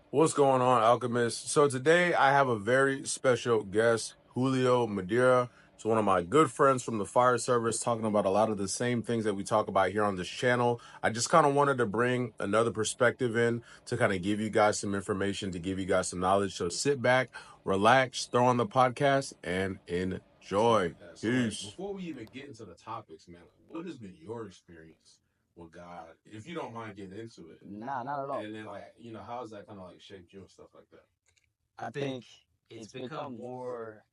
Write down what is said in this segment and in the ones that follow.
What's going on, Alchemist? So today I have a very special guest, Julio Madira. It's one of my good friends from the fire service, talking about a lot of the same things that we talk about here on this channel. I just kind of wanted to bring another perspective in to kind of give you guys some information, to give you guys some knowledge. So sit back, relax, throw on the podcast, and enjoy. Peace. Before we even get into the topics, man, what has been your experience with God, if you don't mind getting into it? Nah, not at all. And then, like, how has that kind of like shaped you and stuff like that? I think it's become more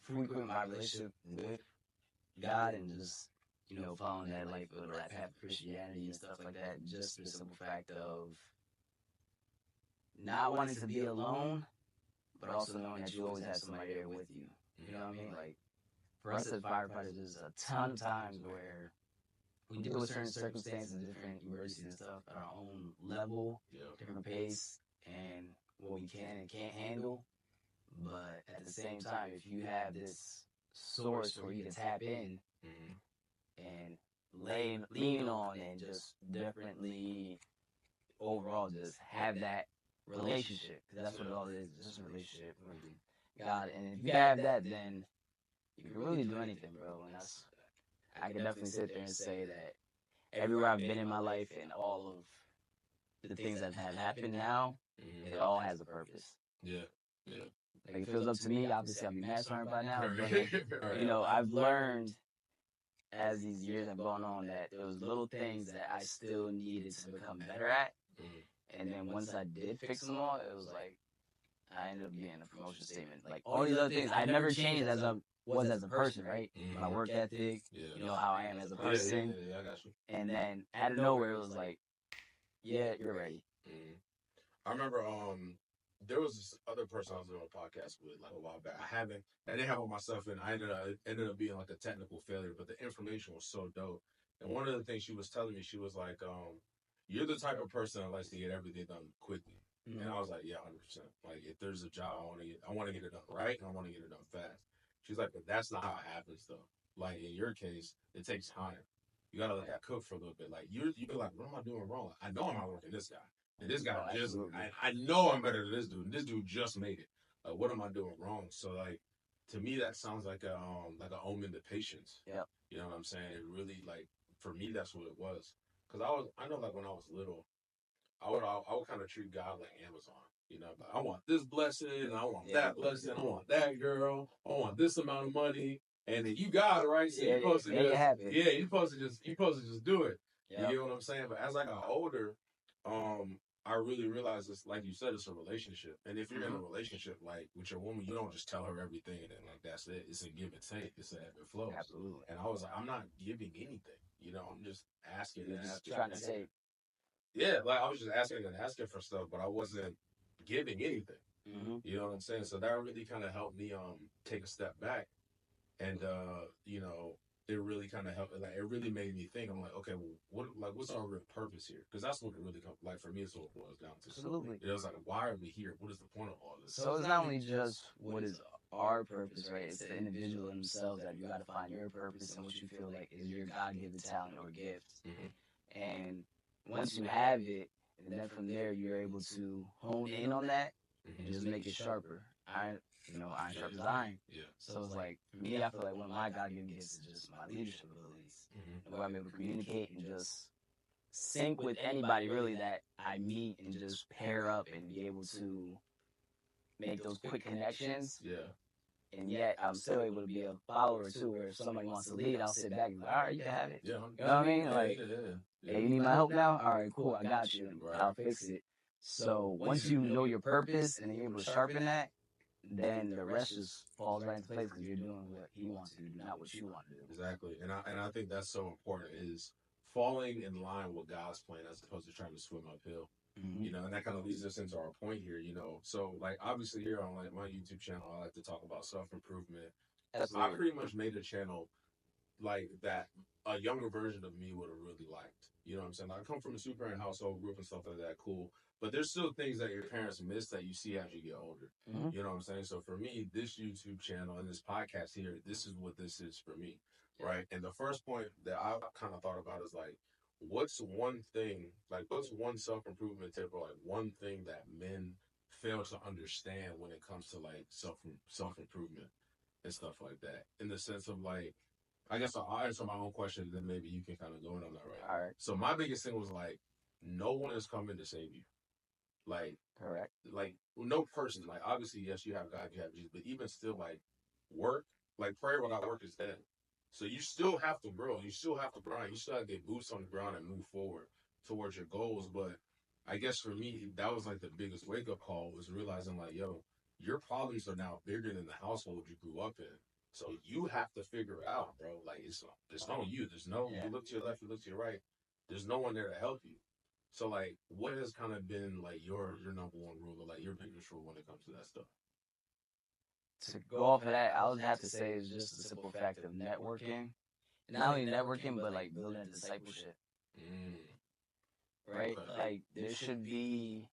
frequent my relationship with God and just following that that path of Christianity and stuff like that. Just for the simple fact of not wanting to be alone, but also knowing that you always have somebody there with you. You know what I mean? Like for us as firefighters, there's a ton of times where we deal with certain circumstances, different emergencies and stuff at our own level, different pace, and what we can and can't handle. But at the same time, if you have this source where you can tap in and lean on and just definitely overall just have that relationship, because that's what it all is, just a relationship with God. And if you have that, then you can really do anything, bro. And I can definitely sit there and say that everywhere I've been in my life and all of the things that have happened now, it all has a purpose. Yeah, yeah. Like, if it was up to me, obviously I'd be mastering by now. But I've learned as these years have gone on that there was little things that I still needed to become better at. And then once I did fix them all, it was like I ended up getting a promotion statement. Like all these other things, I never changed as I was as a person, right? My work ethic, how I am as a person. Yeah, I got you. And then out of nowhere, it was like, yeah, you're ready. I remember there was this other person I was doing a podcast with like a while back. I didn't have all my stuff in. It ended up being like a technical failure, but the information was so dope. And one of the things she was telling me, she was like, you're the type of person that likes to get everything done quickly. And I was like, yeah, 100%. Like, if there's a job, I want to get it done right, and I want to get it done fast. She's like, but that's not how it happens, though. Like, in your case, it takes time. You gotta let that cook for a little bit. Like, you're like, what am I doing wrong? I know I'm not working this guy. And this guy just, I know I'm better than this dude. And this dude just made it. Like, what am I doing wrong? So, like, to me, that sounds like a omen to patience. Yep. You know what I'm saying? It really, like, for me, that's what it was. Cause I know, like, when I was little, I would kind of treat God like Amazon. But I want this blessing, and I want that blessing, I want that girl, I want this amount of money, and then you got it, right? So you're supposed to you're supposed to just do it. You get what I'm saying? But as I got older, I really realized it's like you said, it's a relationship, and if you're in a relationship like with your woman, you don't just tell her everything and then like that's it. It's a give and take. It's an ebb and flow. Absolutely. And I was like, I'm not giving anything. I'm just asking. You're just trying to say, yeah, like I was just asking and asking for stuff, but I wasn't giving anything. You know what I'm saying? So that really kind of helped me take a step back, and it really kind of helped. Like it really made me think. I'm like, okay, well, what's our real purpose here? Because that's what it really comes. Like for me, it's what it boils down to. Absolutely. It was like, why are we here? What is the point of all this? So it's not only just what is our purpose, right? It's the individual themselves that you got to find your purpose and what you feel like is your God-given talent or gift. And once you have it, and then from there you're able to hone in on that and just make it sharper. Iron sharpens iron. Yeah. So it's like for me, I feel like one of my God-given gifts is just my leadership abilities, where I'm able to communicate and just sync with anybody really that I meet and just pair up and be able to make those quick connections. Yeah. And yet I'm still able to be a follower too, where if somebody wants to lead, I'll sit back and be like, all right, you can have it. Yeah. You know what I mean? Like, hey, you need my help now? All right, cool, I got you. Right. I'll fix it. So once you know your purpose and you're able to sharpen that, then the rest just falls right into place because you're doing what he wants you to do, not what you want to do. Exactly. And I think that's so important is falling in line with God's plan as opposed to trying to swim uphill. And that kind of leads us into our point here, So like obviously here on like my YouTube channel, I like to talk about self-improvement. I pretty much made a channel like that a younger version of me would have really liked. You know what I'm saying? Like, I come from a super household, group and stuff like that, cool. But there's still things that your parents miss that you see as you get older. You know what I'm saying? So for me, this YouTube channel and this podcast here, this is what this is for me. Right. And the first point that I kind of thought about is like, what's one thing, like, what's one self improvement tip, or like one thing that men fail to understand when it comes to like self improvement and stuff like that? In the sense of like, I guess I'll answer my own question, then maybe you can kind of go in on that, right? All right. So my biggest thing was like, no one is coming to save you. Like, Correct. like no person. Like, obviously, yes, you have God, you have Jesus, but even still, like, work, like prayer without work is dead. So you still have to grow. You still have to grind. You still have to get boots on the ground and move forward towards your goals. But I guess for me, that was like the biggest wake up call, was realizing like, yo, your problems are now bigger than the household you grew up in. So you have to figure it out, bro. Like, it's on you. There's no, Yeah. you look to your left, you look to your right. There's no one there to help you. So like, what has kind of been like your number one rule, or like your biggest rule when it comes to that stuff? To go off of that, I would have to say it's just the simple fact of networking. Not only networking, but like building a discipleship, Mm, right? okay. Like there should be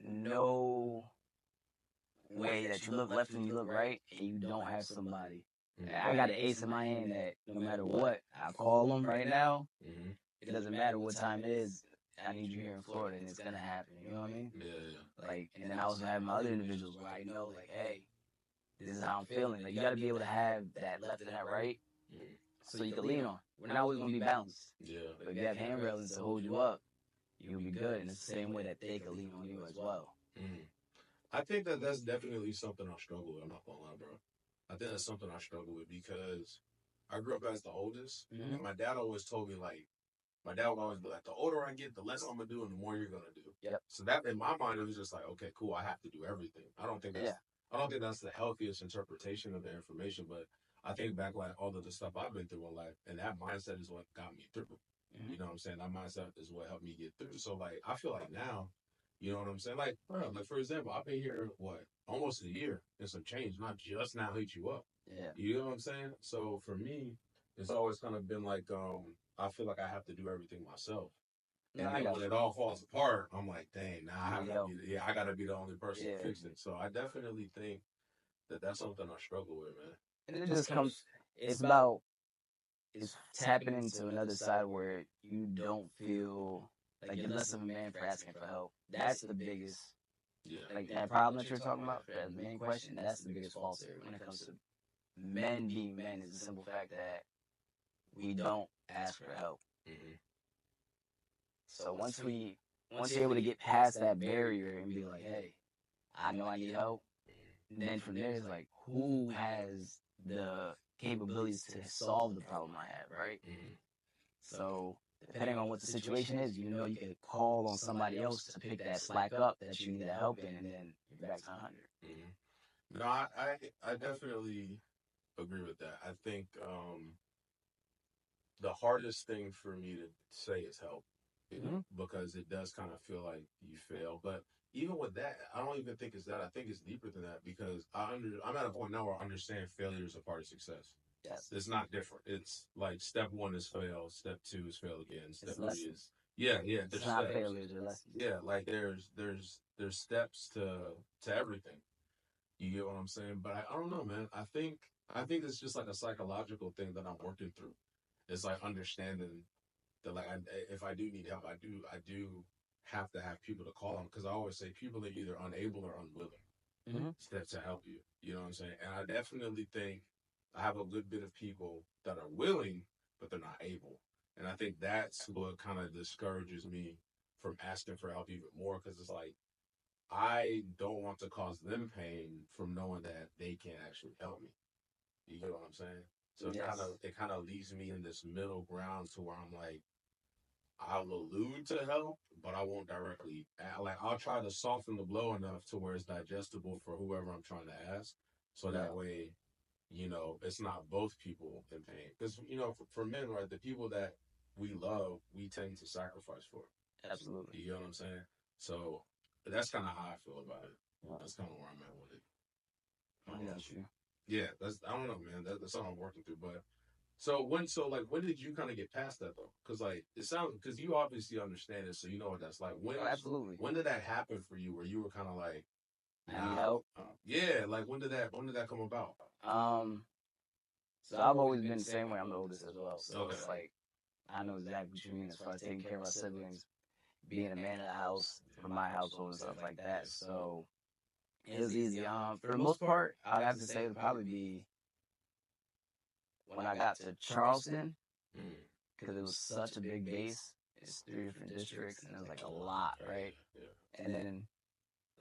no way that you look left and you look right and you don't have somebody. I got an ace in my hand that no matter what, I call them right now. Mm-hmm. It doesn't matter what time it is. I need you here in Florida, and it's gonna happen. You know what I mean? Yeah, yeah. Like, and then I also have my other individuals where I know, like, hey, this is how I'm feeling. Like, you got to be able to have that left and that right, Mm-hmm. so you can lean on. We're not always gonna be balanced, Yeah. but if you have handrails to hold you up, you'll be good. And it's the same way that they can lean on you as well. Mm. I think that that's definitely something I struggle with. I'm not gonna lie, bro. I think that's something I struggle with because I grew up as the oldest, and my dad always told me like, my dad would always be like, the older I get, the less I'm gonna do, and the more you're gonna do. Yep. So that in my mind, it was just like, okay, cool, I have to do everything. I don't think that's the healthiest interpretation of the information, but I think back like all of the stuff I've been through in life, and that mindset is what got me through. You know what I'm saying? That mindset is what helped me get through. So like, I feel like now, you know what I'm saying? Like, bro, like for example, I've been here what, almost a year and some change, not just now hit you up. Yeah. You know what I'm saying? So for me, it's always kind of been like, I feel like I have to do everything myself. And then when it all falls apart, I'm like, dang, nah, I gotta be the only person to fix it. So I definitely think that that's something I struggle with, man. And it just comes. It's about it's tapping into another side where you don't feel like you're less of a man for asking for help. That's the biggest. Yeah. Like that problem that you're talking about, that main question, that's the biggest falsehood when it comes to men being men, is the simple fact that we don't ask for help. Mm-hmm. So once you're able to get past that barrier and be like, hey, I know I need help, then from there it's like, who has the capabilities to solve the problem I have, right? Mm-hmm. So depending on what the situation is, you know you can call on somebody else to pick that slack up that you need that help in, and then you're back to 100. Mm-hmm. No, I definitely agree with that. I think the hardest thing for me to say is help, you know, because it does kind of feel like you fail. But even with that, I don't even think it's that. I think it's deeper than that, because I'm at a point now where I understand failure is a part of success. Yes. It's not different. It's like step one is fail, step two is fail again, step It's three lessons. is yeah. There's It's not steps. failures, they're lessons. Yeah, like there's steps to everything. You get what I'm saying? But I don't know, man. I think it's just like a psychological thing that I'm working through. It's like understanding that like if I do need help, I do have to have people to call on, because I always say people are either unable or unwilling to help you. You know what I'm saying? And I definitely think I have a good bit of people that are willing, but they're not able. And I think that's what kind of discourages me from asking for help even more, because it's like I don't want to cause them pain from knowing that they can't actually help me. You get what I'm saying? So it kind of leaves me in this middle ground to where I'm like, I'll allude to help, but I won't directly. Like, I'll try to soften the blow enough to where it's digestible for whoever I'm trying to ask, so that way, it's not both people in pain. Because for men, right, the people that we love, we tend to sacrifice for. Absolutely. You know what I'm saying? So that's kind of how I feel about it. That's kind of where I'm at with it. I got you. Yeah, I don't know, man. That's something I'm working through. But when did you kind of get past that though? Because like it sounds, because you obviously understand it, so you know what that's like. Absolutely. When did that happen for you, where you were kind of like, I need help. Yeah, like when did that come about? So I've always been the same way. I'm the oldest as well, so Okay. it's like I know exactly what you mean as far as taking care of our siblings, being a man of the house for my household and stuff like that. So it was easy. For the most part, I have to say it would probably be when I got to Charleston, because it was such a big base. It's 3 different districts, and it was like a lot, right? And then,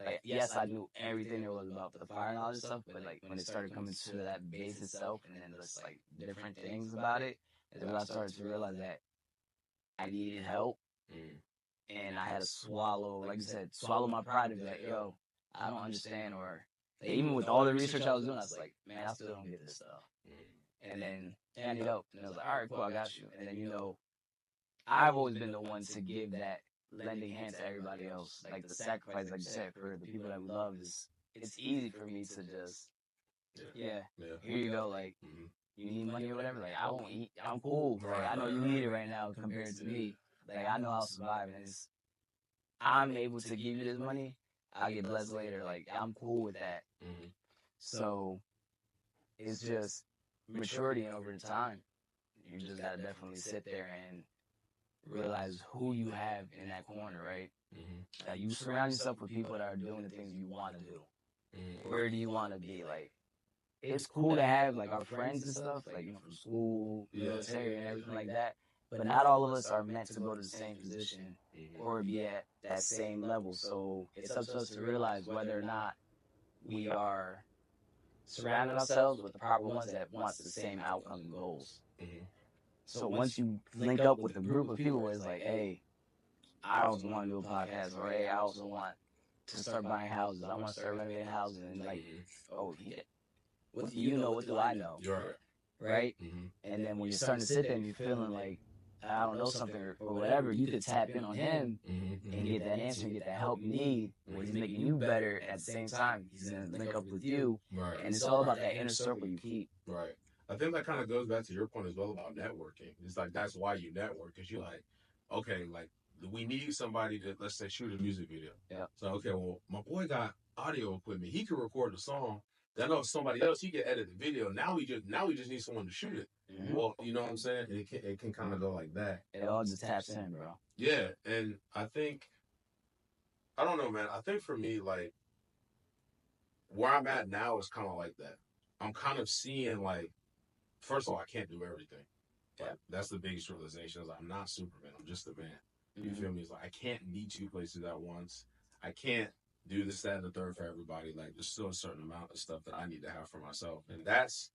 like, yes, I knew everything there was about the fire knowledge stuff, but like when it started coming to that base itself, and then just like different things about it, is when I started to realize that I needed help, and I had to swallow, like you said, swallow my pride and be like, yo, I don't understand, or like, even with all the research I was doing, I was like, man, I still don't get this stuff. And then I need help, and I was like, all right, cool, I got you. And then I've always been the one to give that lending hand to everybody else. Like the sacrifice, like you said, for the people that we love it's easy for me to just, yeah, here you go, like, you need money or whatever, like, I won't eat, I'm cool. Like, I know you need it right now compared to me. Like, I know I'll survive, and I'm able to give you this money, I'll get blessed later. Like, I'm cool with that. So, it's just maturity, and over time, you just gotta definitely sit there and realize who you have in that corner, right? Like, you surround yourself with people that are doing the things you want to do. Where do you want to be? Like, it's cool to have like our friends and stuff, like, from school, military, and everything like that. But not all of us are meant to go to the same position or be at that same level. So it's up to us to realize whether or not we are surrounding ourselves with the proper ones that wants the same outcome and goals. So once you link up with a group of people where it's like, hey, I also want to do a podcast, or hey, I also want to start buying houses, I want to start renovating houses, and like, oh, yeah, what do you know? What do I know? Right? And then when you're starting to sit there and you're feeling like, I don't know something, or whatever, you could tap in on him and get that answer and get that help you need, where he's making you better at the same time. He's going to link up with you. And it's all about that inner circle you keep. Right. I think that kind of goes back to your point as well about networking. It's like that's why you network, because you're like, okay, like we need somebody to, let's say, shoot a music video. Yeah. So okay, well, my boy got audio equipment. He can record the song. Then I know somebody else, he can edit the video. Now we just need someone to shoot it. Well, you know what I'm saying? It can kind of go like that. It all just taps in, bro. Yeah, and I don't know, man. I think for me, like, where I'm at now is kind of like that. I'm kind of seeing, like, first of all, I can't do everything. Like, that's the biggest realization. Is I'm not Superman. I'm just a man. You feel me? It's like I can't be two places at once. I can't do this, that, and the third for everybody. Like, there's still a certain amount of stuff that I need to have for myself, and that's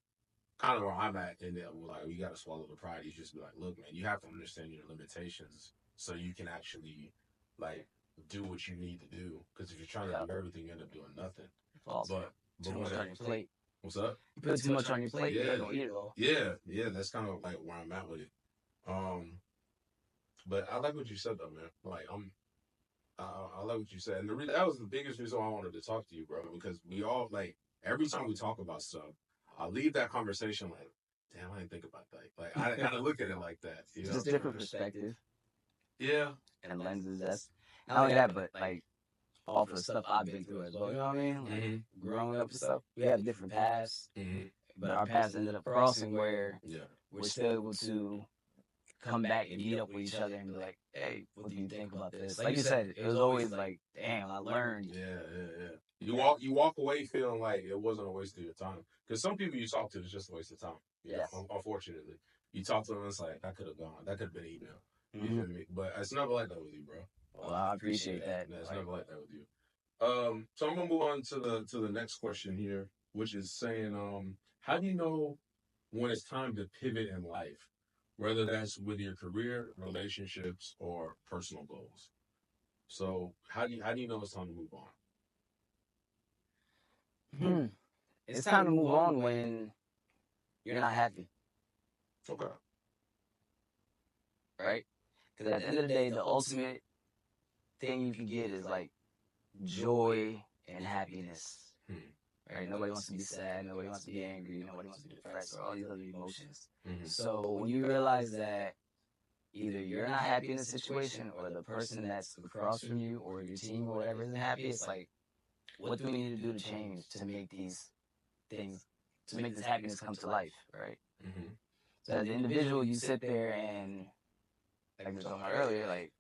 kind of where I'm at. And then, like, you got to swallow the pride. You just be like, look, man, you have to understand your limitations so you can actually, like, do what you need to do. Because if you're trying to do everything, you end up doing nothing. But too much on your plate. What's up? You put too much on your plate, you ain't gonna eat it all. Yeah, that's kind of like where I'm at with it. But I like what you said though, man. Like I like what you said, and that was the biggest reason why I wanted to talk to you, bro. Because we all, like, every time we talk about stuff, I leave that conversation like, damn, I didn't think about that. Like, I kind of look at it like that. You know? Just different perspective. Yeah. And lenses. That's not only that, but like, all for the stuff I've been through as well. You know what I mean? Like, growing up and stuff, we have different paths, but our paths ended up crossing where we're still able to come back and meet up with each other and be like, hey, what do you think about this? Like you said, it was always like, damn, I learned. Yeah. You walk away feeling like it wasn't a waste of your time. Because some people you talk to, it's just a waste of time. Yeah. Unfortunately. You talk to them, it's like, that could have gone. That could have been email. You feel me? But it's never like that with you, bro. Well, I appreciate that. Yeah, it's never like that with you. So I'm gonna move on to the next question here, which is saying, how do you know when it's time to pivot in life, whether that's with your career, relationships, or personal goals? So how do you know it's time to move on? It's time to move on when you're not happy. Okay. Right? Because at the end of the day, the ultimate thing you can get is like joy and happiness. Right? Nobody wants to be sad. Nobody wants to be angry. Nobody wants to be depressed, or all these other emotions. So when you realize that either you're not happy in a situation, or the person that's across from you or your team or whatever isn't happy, it's like, what do we need to do to change to make these things, to make this happiness come to life, right? So as an individual, you sit there and like we were talking about earlier, like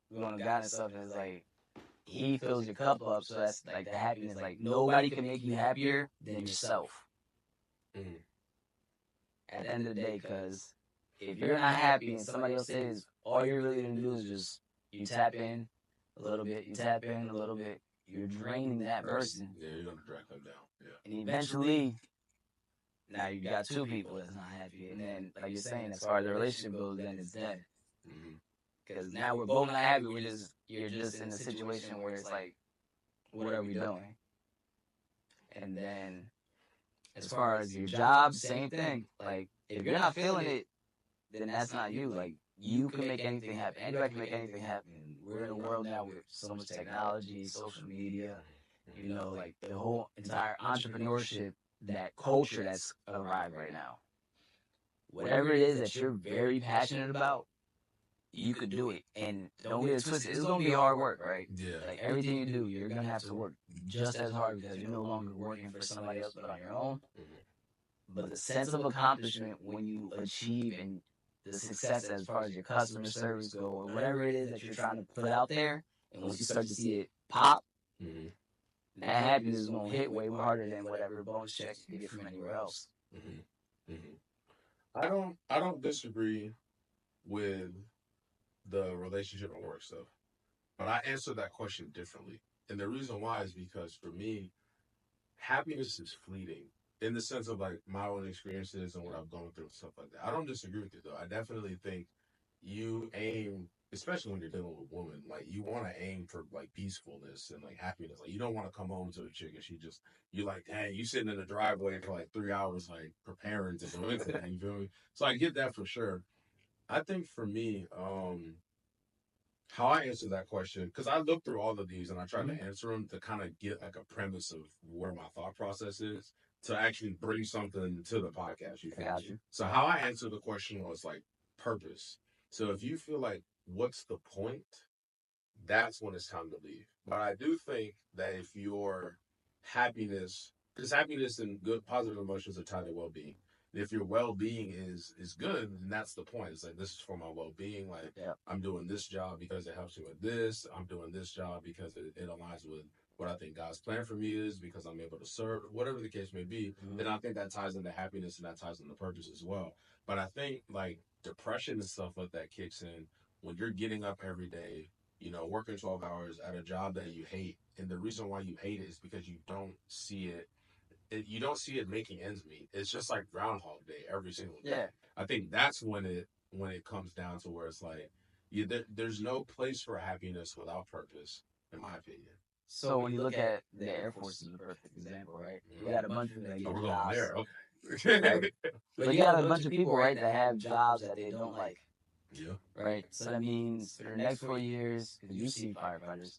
we going to God and stuff, and it's like He fills your cup up, so that's like the happiness. Like nobody can make you happier than yourself Mm-hmm. at the end of the day, because if you're not happy and somebody else is, all you're really gonna do is just you tap in a little bit, you tap in a little bit, you're draining that person. Yeah, you're gonna drag them down. Yeah. And eventually, now you got two people that's not happy, and then like you're saying, as far as the relationship goes, then it's dead. Because now we're both not happy. You're just in a situation where it's like, what are we doing? And then as far as your job, same thing. Like if you're not feeling it, then that's not you. Like you can make anything happen. Anybody can make anything happen. We're in a world now with so much technology, social media, like the whole entire entrepreneurship, that culture that's arrived right now. Whatever it is that you're very passionate about, you could do it. And don't get it twisted. It's gonna be hard work, right? Yeah. Like everything you do, you're gonna have to work just as hard because you're no longer working for somebody else but on your own. But the sense of accomplishment when you achieve and the success as far as your customer service go or whatever it is that you're trying to put out there, and once you start to see it pop, that happiness is gonna hit way harder than whatever bonus checks you get from anywhere else. I don't disagree with the relationship and work stuff, but I answer that question differently. And the reason why is because for me, happiness is fleeting in the sense of like my own experiences and what I've gone through and stuff like that. I don't disagree with you though. I definitely think you aim, especially when you're dealing with women, like you want to aim for like peacefulness and like happiness. Like you don't want to come home to a chick and you like, dang, you sitting in the driveway for like 3 hours, like preparing to do anything. You feel me? So I get that for sure. I think for me, how I answer that question, because I looked through all of these and I tried to answer them to kind of get like a premise of where my thought process is to actually bring something to the podcast. You feel me? So how I answered the question was like purpose. So if you feel like what's the point, that's when it's time to leave. But I do think that if your happiness, because happiness and good positive emotions are tied to well being. If your well being is good, then that's the point. It's like this is for my well being. Like I'm doing this job because it helps me with this. I'm doing this job because it aligns with what I think God's plan for me is because I'm able to serve, whatever the case may be. Then I think that ties into happiness and that ties into purpose as well. But I think like depression and stuff like that kicks in when you're getting up every day, working 12 hours at a job that you hate. And the reason why you hate it is because you don't see it making ends meet. It's just like Groundhog Day every single day. Yeah. I think that's when it comes down to where it's like, there's no place for happiness without purpose, in my opinion. So when you look at the Air Force is a perfect example, right? You got a bunch of people that get we're jobs. Going there, okay. Right? But you got a bunch of people, right, that have jobs that they don't like. Yeah. Right? So that means for the next 4 years, because you see firefighters,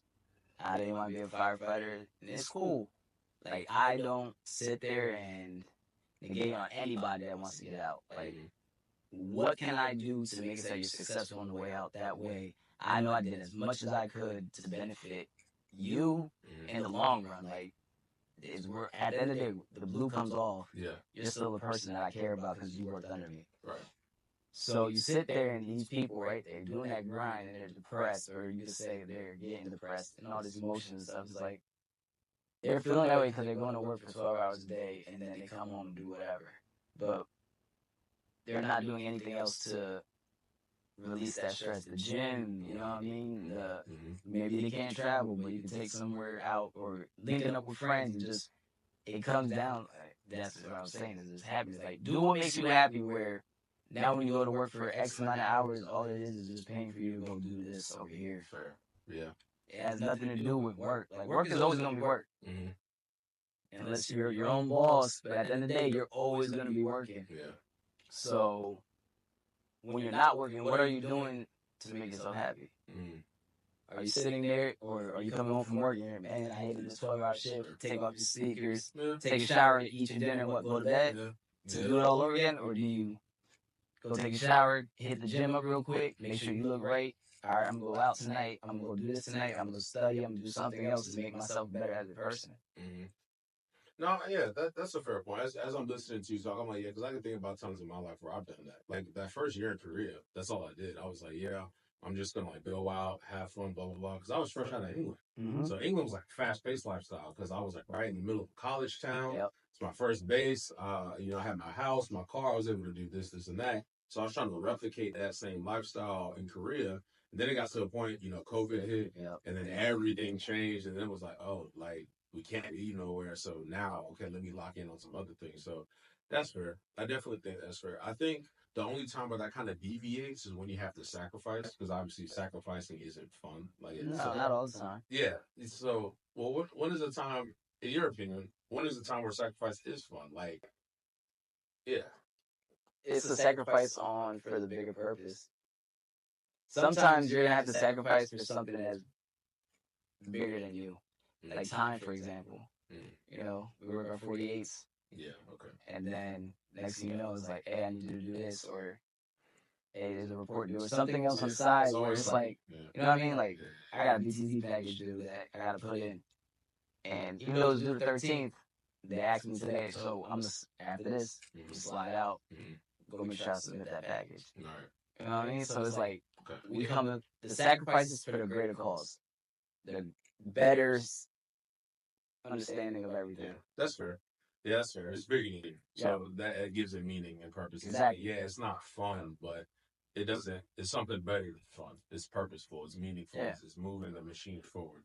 I didn't want to be a firefighter, and it's cool. Like, I don't sit there and negate on anybody that wants to get out. Like, what can I do to make it so you're successful on the way out? That way, I know I did as much as I could to benefit you in the long run. Like, at the end of the day, the blue comes off. Yeah. You're still the person that I care about because you worked under me. Right. So you sit there and these people, right, they're doing that grind and they're depressed, or you could say they're getting depressed and all this emotion and stuff. It's like they're feeling that way because they're going to work for 12 hours a day and then they come home and do whatever. But they're not doing anything else to release that stress. The gym, you know what I mean? Maybe they can't travel, but you can take somewhere out or linking up with friends and just, it comes down. That's what I was saying, is just happiness. Like, do what makes you happy, where now when you go to work for X amount of hours, all it is just paying for you to go do this over here. Fair. Yeah. It has nothing to do with work. Like, work is always going to be work. Unless you're your own boss, but at the end of the day, you're always going to be working. Yeah. So when you're not working, what are you doing to make yourself happy? Are you sitting there, or are you coming home from work and you're, man, I hated this 12-hour shift, take off your sneakers, take a shower, eat your dinner, go to bed to do it all over again? Or do you go take a shower, hit the gym up real quick, make sure you look right? All right, I'm going to go out tonight. I'm going to go do this tonight. I'm going to study. I'm going to do something else to make myself better as a person. No, yeah, that's a fair point. As I'm listening to you talk, I'm like, yeah, because I can think about times in my life where I've done that. Like that first year in Korea, that's all I did. I was like, yeah, I'm just gonna like go out, have fun, blah blah blah. Because I was fresh out of England, Mm-hmm. so England was like fast paced lifestyle. Because I was like right in the middle of a college town. Yep. It's my first base. I had my house, my car. I was able to do this, and that. So I was trying to replicate that same lifestyle in Korea. And then it got to a point, COVID hit, Yep. and then everything changed, and then it was like, oh, like we can't be nowhere. So now, okay, let me lock in on some other things. So that's fair. I definitely think that's fair. I think the only time where that kind of deviates is when you have to sacrifice, because obviously sacrificing isn't fun. Like no, not all the time. Yeah. So, well, when is the time, in your opinion, when is the time where sacrifice is fun? Like, yeah, it's a sacrifice on for the bigger purpose. Sometimes you're gonna have to sacrifice for something that's bigger than you, like time, for example. We work our 48s. Yeah. Okay. And then next thing you know, it's like, hey, I need you to do this, or hey, there's a report due, or something else on the side where it's like, you know what I mean? Like, I got a BTZ package due that I gotta put in, and even though it's due the 13th, they asked me today, so after this, slide out, go make sure I submit that package. All right. You know what I mean? So it's like, we come the sacrifices for the greater cause, the better understanding of everything. Yeah, that's fair. Yeah, that's fair. It's bigger than you. So that gives it meaning and purpose. Exactly. Yeah, it's not fun, but it doesn't. It's something better than fun. It's purposeful. It's meaningful. Yeah. It's moving the machine forward.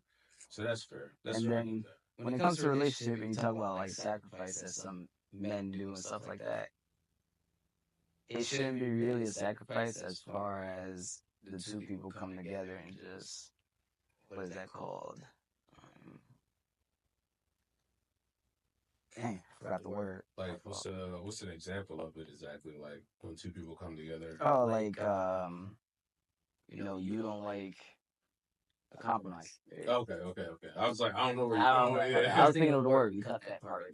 So that's fair. That's and fair. then when it comes to a relationship and you talk about like sacrifice that some men do and stuff like that, it shouldn't be really a sacrifice as far as the two people come together and just, what is that called? Dang, I forgot the word. Like, what's an example of it exactly? Like when two people come together. Oh, like you don't like a compromise. Okay. I was like, I don't know where I was thinking of the word. You cut that part.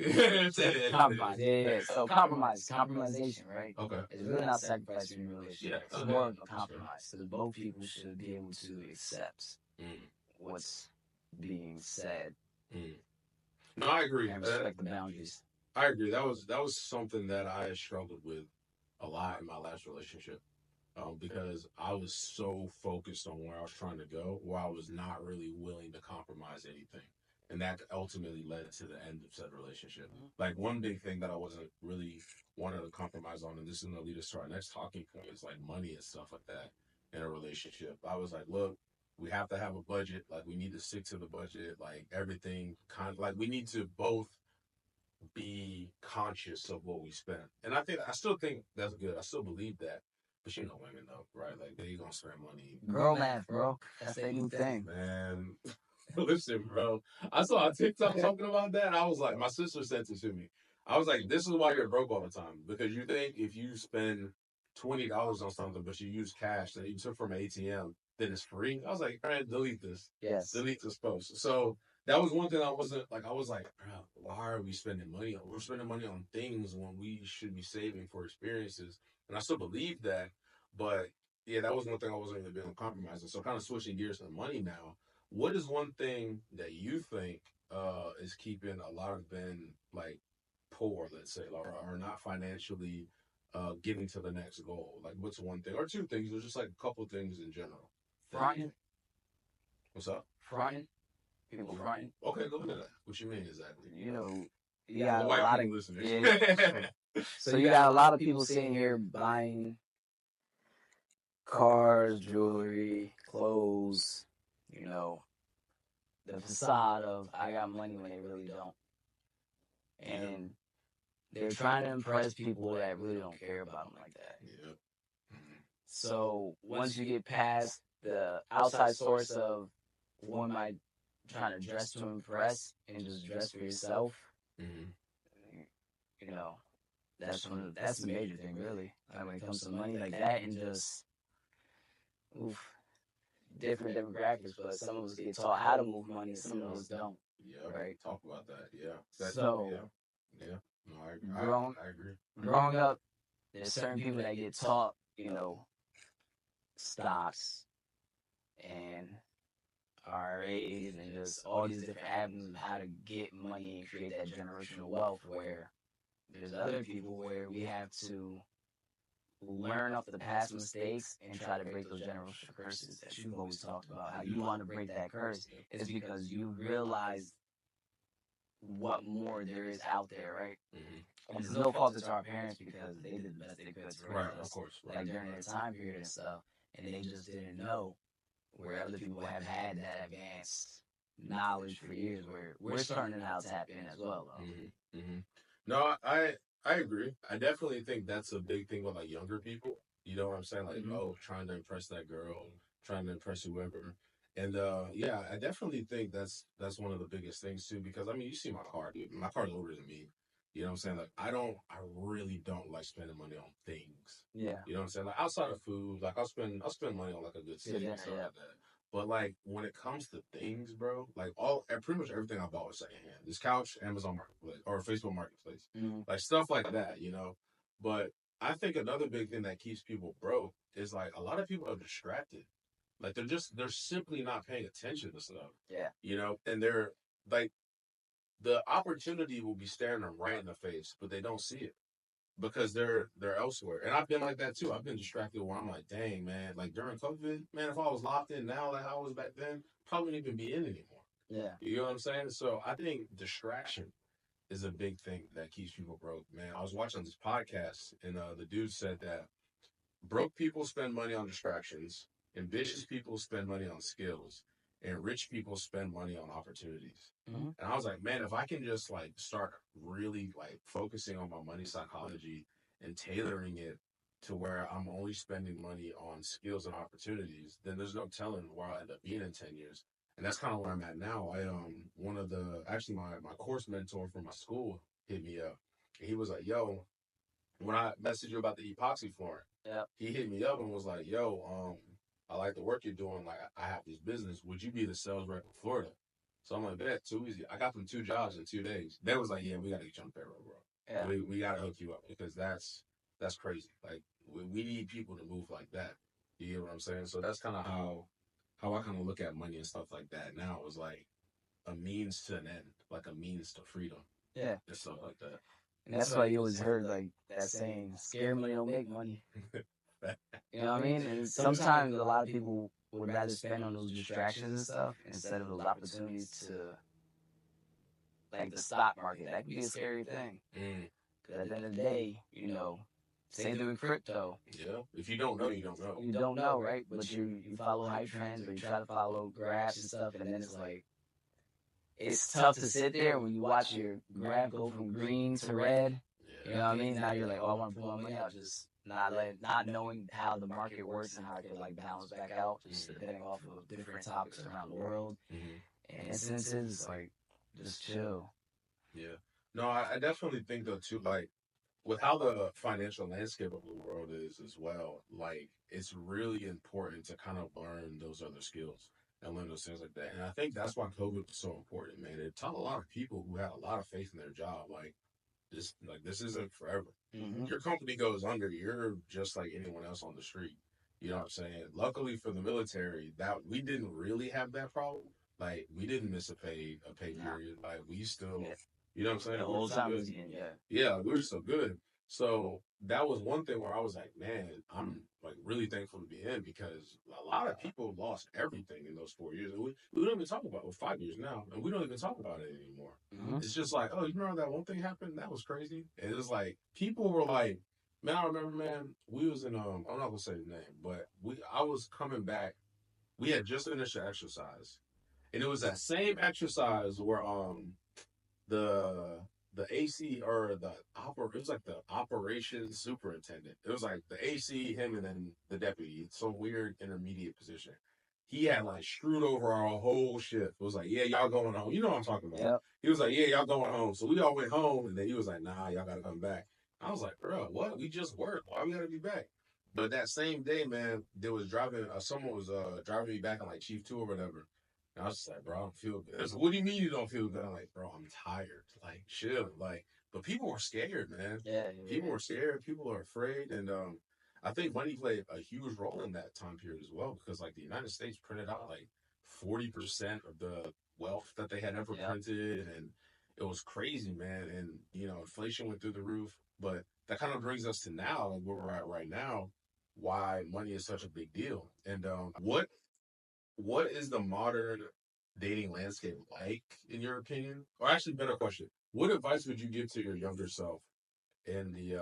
Compromise. Yeah. So compromisation, right? Okay. It's really not sacrificing your relationship. It's more of a compromise. So both people should be able to accept what's being said. No, I agree. And respect the boundaries. I agree. That was something that I struggled with a lot in my last relationship. Because I was so focused on where I was trying to go, where I was not really willing to compromise anything. And that ultimately led to the end of said relationship. Like, one big thing that I wasn't really wanting to compromise on, and this is going to lead us to our next talking point, is like money and stuff like that in a relationship. I was like, look, we have to have a budget. Like, we need to stick to the budget. Like, everything like, we need to both be conscious of what we spend. And I still think that's good. I still believe that. But women though, right? Like, they gonna spend money. Girl math, bro. That's their new thing. Man, listen, bro. I saw a TikTok talking about that. And I was like, my sister sent it to me. I was like, this is why you're broke all the time. Because you think if you spend $20 on something, but you use cash that you took from an ATM, then it's free. I was like, all right, delete this. Yes. Delete this post. So that was one thing I was like, bro, why are we spending money on? We're spending money on things when we should be saving for experiences. And I still believe that, but yeah, that was one thing I wasn't really being compromising. So kind of switching gears to money now. What is one thing that you think is keeping a lot of men like poor, let's say, or not financially getting to the next goal? Like, what's one thing or two things, or just like a couple things in general? Fronting. What's up? Fronting. People fronting. Okay, go ahead. What you mean exactly? You got a lot of listeners. Yeah. So you got a lot of people sitting here buying cars, jewelry, clothes, the facade of I got money when they really don't. And they're trying to impress people that really don't care about them like that. Yep. So once you get past the outside source of what am I trying to dress to impress and just dress for yourself, that's the major thing, really. Like when it comes to money like that, and just different demographics, but some of us get taught how to move money and some of us don't. Yeah, right. Talk about that. Yeah. Yeah. No, I agree. Growing up, there's certain people that get taught, stocks and RAs and just all these different avenues of how to get money and create that generational wealth, where there's other people where we have to learn off the past mistakes and try to break those generational curses that you've always talked about. How you want to break that curse is because you realize what more there is out there, right? Mm-hmm. And it's no fault to our parents because they did the best they could to raise Of us, course. like during their time period and stuff, and they just didn't know where other people have had that advanced knowledge for years. Where we're starting to now tap in as well, though. Mm-hmm. Mm-hmm. No, I agree. I definitely think that's a big thing with like younger people. You know what I'm saying? Like, oh, trying to impress that girl, trying to impress whoever. And yeah, I definitely think that's one of the biggest things too. Because I mean, you see my car, dude. My car's older than me. You know what I'm saying? Like, I really don't like spending money on things. Yeah. You know what I'm saying? Like outside of food, like I'll spend money on like a good steak and stuff like that. But like when it comes to things, bro, like pretty much everything I bought was secondhand. This couch, Amazon Marketplace or Facebook Marketplace, like stuff like that, you know. But I think another big thing that keeps people broke is like a lot of people are distracted. Like they're simply not paying attention to stuff. Yeah. You know, and they're like the opportunity will be staring them right in the face, but they don't see it because they're elsewhere. And I've been like that too. I've been distracted where I'm like, dang man, like during COVID, man, if I was locked in now like I was back then, probably wouldn't even be in anymore. Yeah. You know what I'm saying? So I think distraction is a big thing that keeps people broke, man. I was watching this podcast and the dude said that broke people spend money on distractions, ambitious people spend money on skills, and rich people spend money on opportunities. And I was like, man, if I can just like start really like focusing on my money psychology and tailoring it to where I'm only spending money on skills and opportunities, then there's no telling where I'll end up being in 10 years. And that's kind of where I'm at now. I one of the actually my course mentor from my school hit me up. And he was like, yo, when I messaged you about the epoxy flooring, he hit me up and was like, "Yo, I like the work you're doing. Like, I have this business. Would you be the sales rep in Florida?" So I'm like, "Bet, too easy." I got them 2 jobs in 2 days. They was like, "Yeah, we got to get you on the payroll, bro. Yeah. We got to hook you up because that's crazy. Like, we need people to move like that. You get what I'm saying? So that's kind of how I kind of look at money and stuff like that now. Is like a means to an end, like a means to freedom. Yeah. And stuff like that. And that's why you always heard like that saying, "Scare money don't make money." You know what I mean? And sometimes a lot of people would rather spend on those distractions and stuff instead of those opportunities to, like the stock market. That could be a scary thing. Because at the end of the day, same thing with crypto. Yeah. If you don't know, you don't know. You don't know, right? But you follow hype trends or you try to follow graphs and stuff, and then it's like, it's tough to sit there when you watch your graph go from green to red. You know what I mean? Now you're like, oh, I want to pull my money out, just not knowing how the market works and how it could like balance back out, just depending off of different topics around the world and instances. Like, just chill. Yeah. No, I definitely think though too, like with how the financial landscape of the world is as well, like it's really important to kind of learn those other skills and learn those things like that. And I think that's why COVID was so important, man. It taught a lot of people who had a lot of faith in their job, this isn't forever. Your company goes under, you're just like anyone else on the street. You know what I'm saying? Luckily for the military, that we didn't really have that problem. Like we didn't miss a pay period. Like we still, you know what I'm saying? The whole time was in, Yeah, we were so good. So that was one thing where I was like, man, I'm like really thankful to be in because a lot of people lost everything in those 4 years. And we don't even talk about 5 years now, and we don't even talk about it anymore. It's just like, oh, you remember that one thing happened? That was crazy. And it's like people were like, man, I remember, man, we was in I'm not gonna say his name, but I was coming back. We had just finished an exercise, and it was that same exercise where the the AC or it was like the operations superintendent. It was like the AC, him, and then the deputy. It's some weird intermediate position. He had like screwed over our whole shift. It was like, yeah, y'all going home. You know what I'm talking about. Yep. He was like, yeah, y'all going home. So we all went home, and then he was like, nah, y'all gotta come back. I was like, bro, what? We just worked. Why we gotta be back? But that same day, man, there was someone was driving me back on like Chief 2 or whatever. And I was just like, bro, I don't feel good. Like, what do you mean you don't feel good? I'm like, bro, I'm tired. Like, chill. Like, but people were scared, man. Yeah. People were scared. People are afraid. And I think money played a huge role in that time period as well because, like, the United States printed out like 40% of the wealth that they had ever printed. And it was crazy, man. And, inflation went through the roof. But that kind of brings us to now, like where we're at right now, why money is such a big deal. And what is the modern dating landscape like in your opinion? Or actually, better question: what advice would you give to your younger self in the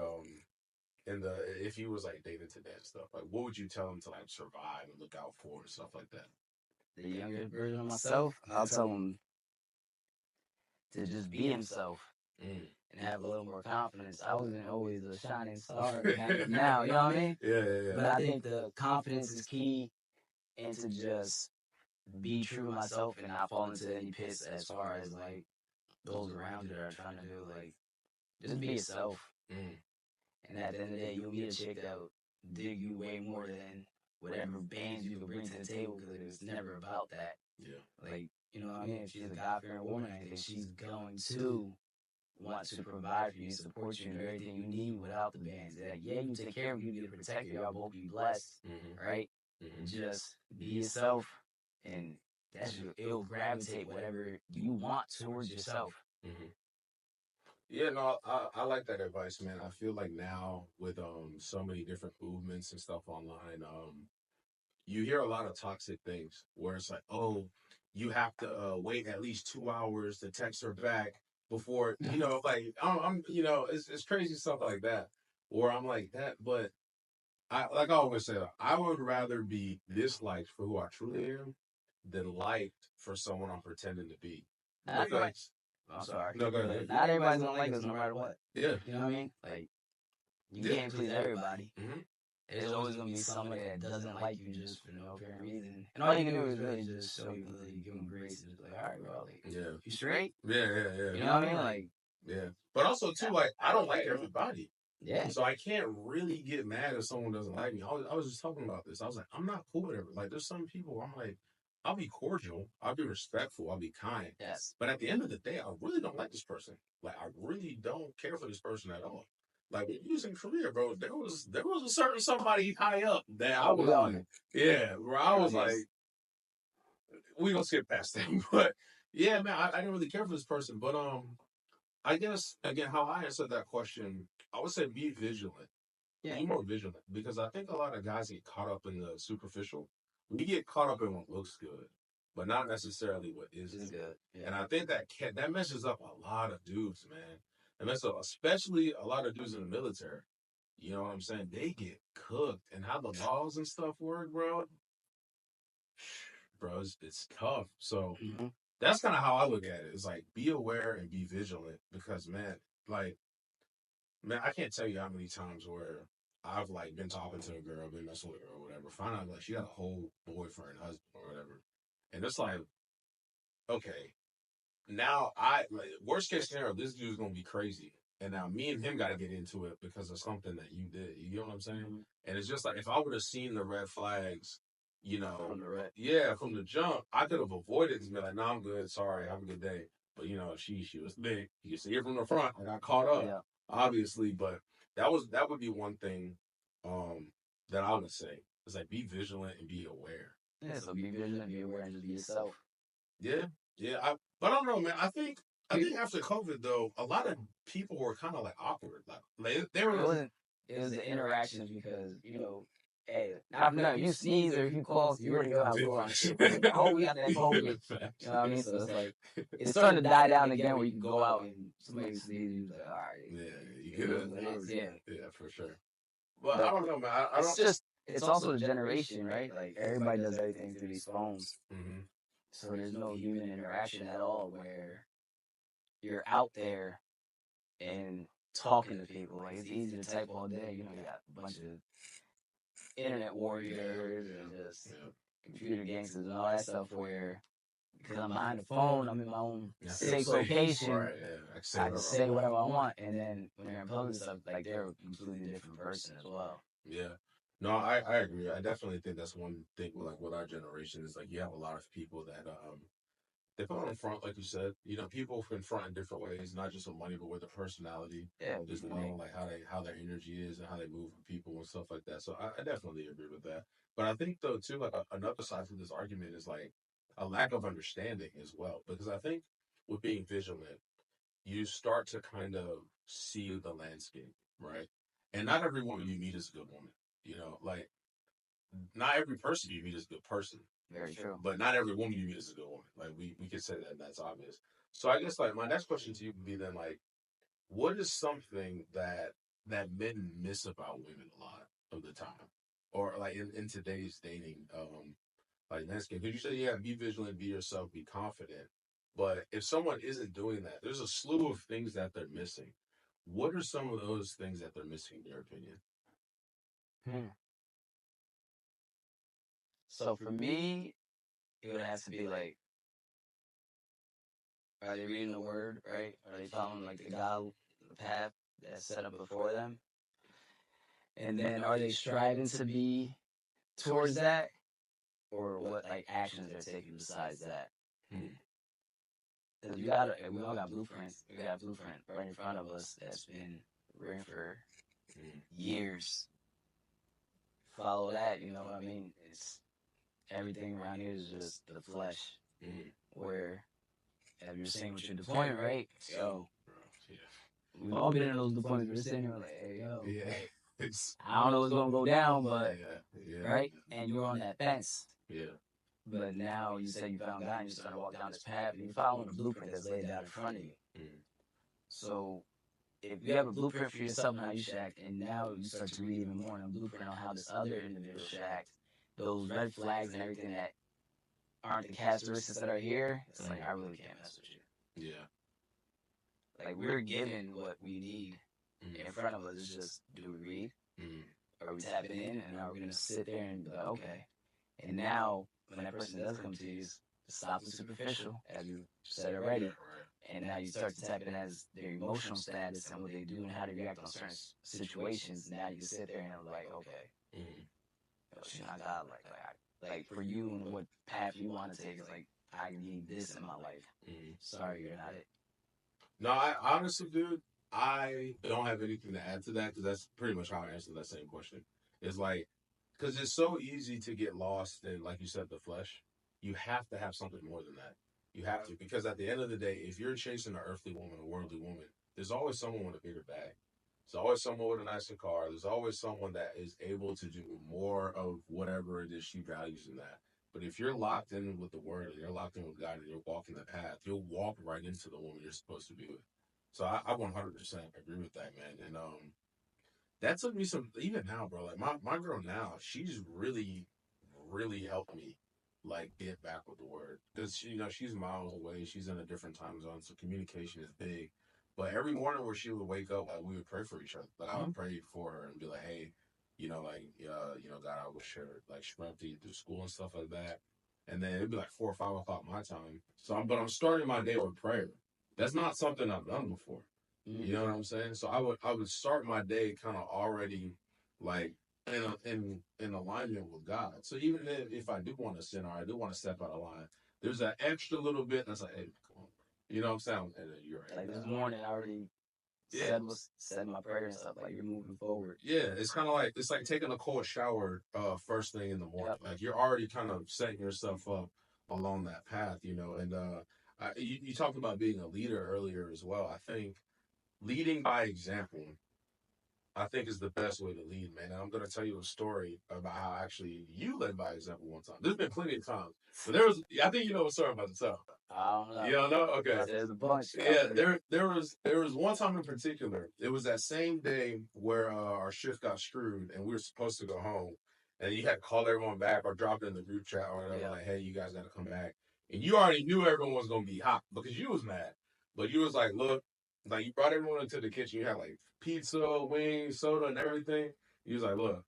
if he was like dating today and stuff? Like, what would you tell him to like survive and look out for and stuff like that? The younger version of myself, I'll tell him to just be himself Mm. and have a little more confidence. I wasn't always a shining star now, you know what I mean? Yeah, yeah, yeah. But I think the confidence is key, and to just be true to myself and not fall into any pits as far as like those around you that are trying to do like just be yourself. Mm. And at the end of the day, you'll meet a chick that will dig you way more than whatever bands you could bring to the table, because it's never about that. Yeah. Like, you know what I mean? If she's a God-fearing woman or anything, she's going to want to provide for you, support you in everything you need without the bands. Like, yeah, you take care of you, be the protector. Y'all both be blessed, right? Just be yourself, and it'll gravitate whatever you want towards yourself. Yeah, no, I like that advice, man. I feel like now with so many different movements and stuff online, you hear a lot of toxic things where it's like, oh, you have to wait at least 2 hours to text her back before, like it's crazy stuff like that. Or I'm like that, but I always say, I would rather be disliked for who I truly am than liked for someone I'm pretending to be. Because, I'm sorry. No, go ahead. Not everybody's gonna like us no matter what. Yeah. You know what I mean? Like, you can't please everybody. There's always gonna be somebody that doesn't like you just for no apparent reason. And all you can do is really just show humility, give them grace, and just be like, all right, bro, like, you straight? Yeah. You know what I mean? Like, yeah. But also too, like, I don't like everybody. yeah. So I can't really get mad if someone doesn't like me. I was just talking about this. I was like, I'm not cool with everybody. Like, there's some people where I'm like, I'll be cordial, I'll be respectful, I'll be kind. Yes. But at the end of the day, I really don't like this person. Like, I really don't care for this person at all. Like, when you was in Korea, bro, there was a certain somebody high up that I was like, yeah, where I was like, we gonna skip past that. But yeah, man, I didn't really care for this person. But I guess again, how I answered that question, I would say be vigilant. Yeah. Be more vigilant, because I think a lot of guys get caught up in the superficial. We get caught up in what looks good, but not necessarily what is good. Yeah. And I think that messes up a lot of dudes, man. And messes up, especially a lot of dudes in the military. You know what I'm saying? They get cooked, and how the laws and stuff work, bro. Bro, it's tough. So that's kind of how I look at it. It's like, be aware and be vigilant, because man, I can't tell you how many times where I've like been talking to a girl, been messing with her or whatever, find out like she got a whole boyfriend, husband, or whatever, and it's like, okay, now worst case scenario, this dude's gonna be crazy, and now me and him got to get into it because of something that you did. You know what I'm saying? And it's just like, if I would have seen the red flags, from the jump, I could have avoided it and be like, "Nah, I'm good. Sorry, have a good day." But she was big. You can see it from the front. I got caught up, obviously, but that would be one thing that I would say. It's like, be vigilant and be aware. Yeah, so be vigilant, be aware, and just be yourself. Yeah. But I don't know, man. I think after COVID though, a lot of people were kind of like awkward. Like they were. It was the interactions, because hey, not for nothing. You sneeze or if you cough, you already know how we go on shit. Oh, we got that COVID. You know what I mean? So it's like, it's starting to die down again, where you can go out and somebody sneezes, you like, all right. Yeah, you get it. Yeah, for sure. But I don't know, man. I don't. It's also the generation, right? Like, everybody does everything through these phones. So there's no human interaction at all where you're out there and talking to people. Like, it's easy to type all day. You got a bunch of internet warriors and just computer gangsters and all that stuff, where, because I'm behind the phone, I'm in my own safe location. Right, I can say whatever I want. And then when they're in public stuff, like, they're a completely different person as well. Yeah. No, I agree. I definitely think that's one thing with our generation, is like, you have a lot of people that they put on front, like you said. People can front in different ways, not just with money, but with their personality as well, like how their energy is and how they move with people and stuff like that. So I definitely agree with that. But I think though too, like another side to this argument is like a lack of understanding as well, because I think with being vigilant, you start to kind of see the landscape, right? And not every woman you meet is a good woman. You know, like not every person you meet is a good person. Very true. But not every woman you meet is a good woman. Like we could say that, and that's obvious. So I guess like my next question to you would be then like, what is something that men miss about women a lot of the time, or like in today's dating like landscape? Because you say yeah, be vigilant, be yourself, be confident. But if someone isn't doing that, there's a slew of things that they're missing. What are some of those things that they're missing, in your opinion? Hmm. So for me, it would have to be like, are they reading the word, right? Are they following like the path that's set up before them? And then are they striving to be towards that? Or what like actions they're taking besides that? Hmm. Because we all got blueprints. We got a blueprint right in front of us that's been written for years. Follow that, you know what I mean? It's everything around here is just the flesh. Hmm. Where, as you're saying with your deployment, right? Yo, Yeah. we've all been in those deployments. We're sitting here like, hey, yo, Yeah. like, It's I don't know what's gonna go down, but yeah. right? And you're on that fence. Yeah. But now you said you found God and you started to walk down this path and you're following the blueprint that's laid out in front of you. Mm. So if you have a blueprint for yourself on how you should act, and now you start to read even more on a blueprint on how this other individual should act, those red flags and everything that aren't the characteristics that are here, it's like I really can't mess with you. Yeah. Like we're given what we need in front of us. It's just do we read? Mm. Are we tapping in? And are we gonna sit there and be like, okay? And now when that person does come to you, stop the superficial, as you said already. And now you start to tap in as their emotional status and what they do and how they react on certain situations. Now you sit there and like, okay, she's not God. Like for you and what path you want to take is like, I need this in my life. Sorry, you're not it. No, I honestly, dude, I don't have anything to add to that because that's pretty much how I answered that same question. It's like, because it's so easy to get lost in, like you said, the flesh. You have to have something more than that. You have to, because at the end of the day, if you're chasing an earthly woman, a worldly woman, there's always someone with a bigger bag. There's always someone with a nicer car. There's always someone that is able to do more of whatever it is she values in that. But if you're locked in with the word and you're locked in with God and you're walking the path, you'll walk right into the woman you're supposed to be with. So I 100% agree with that, man. And that took me some even now, bro. Like my girl now, she's really helped me like get back with the word because you know she's miles away. She's in a different time zone, so communication is big. But every morning where she would wake up, like we would pray for each other. Like I would pray for her and be like, hey, God, I wish her like strength to get through school and stuff like that. And then it'd be like 4 or 5 o'clock my time. But I'm starting my day with prayer. That's not something I've done before. You know what I'm saying? So I would start my day kind of already like in alignment with God. So even if I do want to sin or I do want to step out of line, there's that extra little bit that's like, hey, come on, you know what I'm saying? And you're right. Like this morning, I already said my prayer and stuff. Like you're moving forward. Yeah, it's kind of like it's like taking a cold shower first thing in the morning. Yep. Like you're already kind of setting yourself up along that path, you know. And you talked about being a leader earlier as well. I think leading by example I think is the best way to lead, man. And I'm going to tell you a story about how actually you led by example one time. There's been plenty of times, but I think you know what story I'm about to tell. I don't know. You don't know? Okay. There's a bunch. Yeah, there was one time in particular. It was that same day where our shift got screwed and we were supposed to go home, and you had to call everyone back or drop it in the group chat or whatever, like, hey, you guys got to come back. And you already knew everyone was going to be hot because you was mad, but you was like, look, like you brought everyone into the kitchen. You had like pizza, wings, soda, and everything. He was like, look,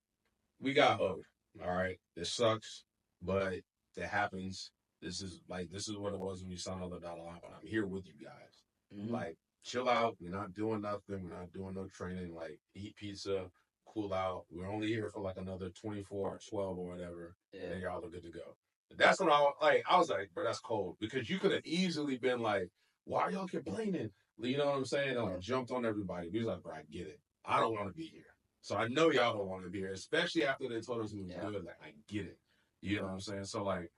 we got owed. All right. This sucks, but it happens. This is what it was when you signed on the dotted line. But I'm here with you guys. Like, chill out. We're not doing nothing. We're not doing no training. Like, eat pizza, cool out. We're only here for like another 24 or 12 or whatever. Yeah. And y'all are good to go. That's when I was like, bro, that's cold. Because you could have easily been like, why are y'all complaining? You know what I'm saying? And like jumped on everybody. He was like, bro, I get it. I don't want to be here. So I know y'all don't want to be here, especially after they told us it was good. Like, I get it. You know what I'm saying? So like